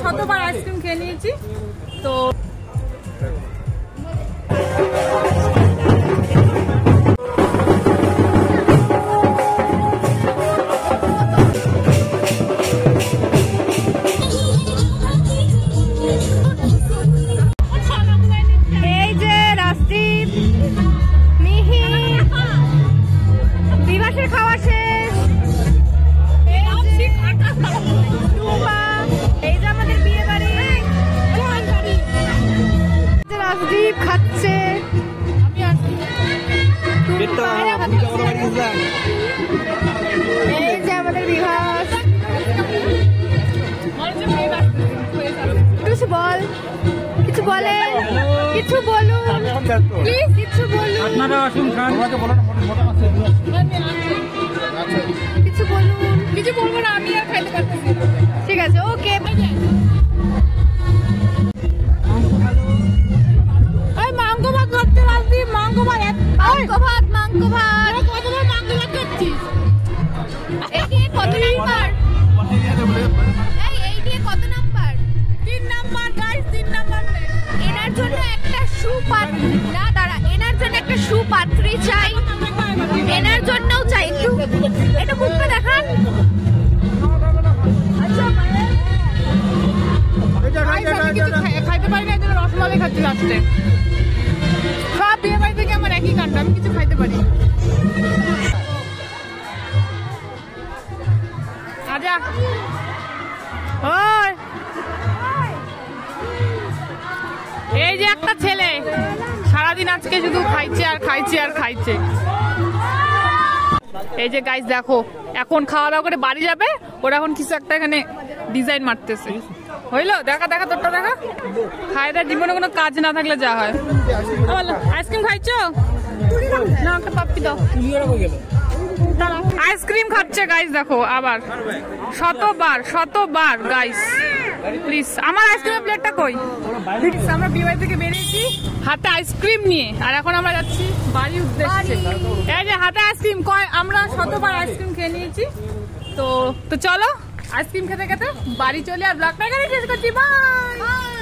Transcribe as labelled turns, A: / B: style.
A: শতবার আইসক্রিম খেয়ে নিয়েছি তো এই যে রাজদীপ মিহি দিবাসের খাওয়া শেষ। এই যে আমাদের বিয়ে বাড়ি রাজদীপ খাচ্ছে। এই যে আমাদের বিভাস। কিছু বল, কিছু বলে, কিছু বলুন প্লিজ, কিছু বলুন,
B: আপনারা আসুন খান।
A: কিছু বলুন। কিছু বলবো না, আমি আর খাইতে পারতেছি। ঠিক আছে, ওকে। মাংস ভাত করতে রাজদীপ, মাংস ভাত, মাংস ভাত, মাংস ভাত। কতবার মাংস ভাত করছিস? এই দিয়ে কত নাম্বার? এই দিয়ে কত নাম্বার? 3 number guys, 3 number. এনার জন্য একটা সুপাত্রী, না দাঁড়া, এনার জন্য একটা সুপাত্রী চাই, এনার জন্যও চাই। একটু এটা মুখটা দেখান। খাইতে পারি না, এদের রসমালাই খাচ্ছি লাস্টে। সব বিয়ে বাড়ি থেকে আমার একই কাণ্ড, আমি কিছু খাইতে পারি। আজা ওই, এই যে একটা ছেলে সারাদিন আজকে শুধু খাইছে আর খাইছে আর খাইছে। এই যে গাইস দেখো, এখন খাওয়া দাওয়া করে বাড়ি যাবে, ওরা এখন কিছু একটা এখানে ডিজাইন মারতেছে। হইলো? দেখা দেখা তোরটা দেখা। খাই দেয় জীবনে কোনো কাজ না থাকলে যা হয়। আইসক্রিম খাইছো না? একটা পাপ্পি দাও। আইসক্রিম খাচ্ছে গাইস দেখো, আবার শতবার গাইস প্লিজ। আমার আইসক্রিমের প্লেটটা কই? আমরা বিয়ে বাড়ি থেকে বেরিয়েছি হাতে আইসক্রিম নিয়ে, আর এখন আমরা যাচ্ছি বাড়ির উদ্দেশ্যে। এই যে হাতে আইসক্রিম, আমরা শতবার আইসক্রিম খেয়ে নিয়েছি তো চলো আইসক্রিম খেতে খেতে বাড়ি চলে, আর ব্লগটা এখানে শেষ করছি। বাই।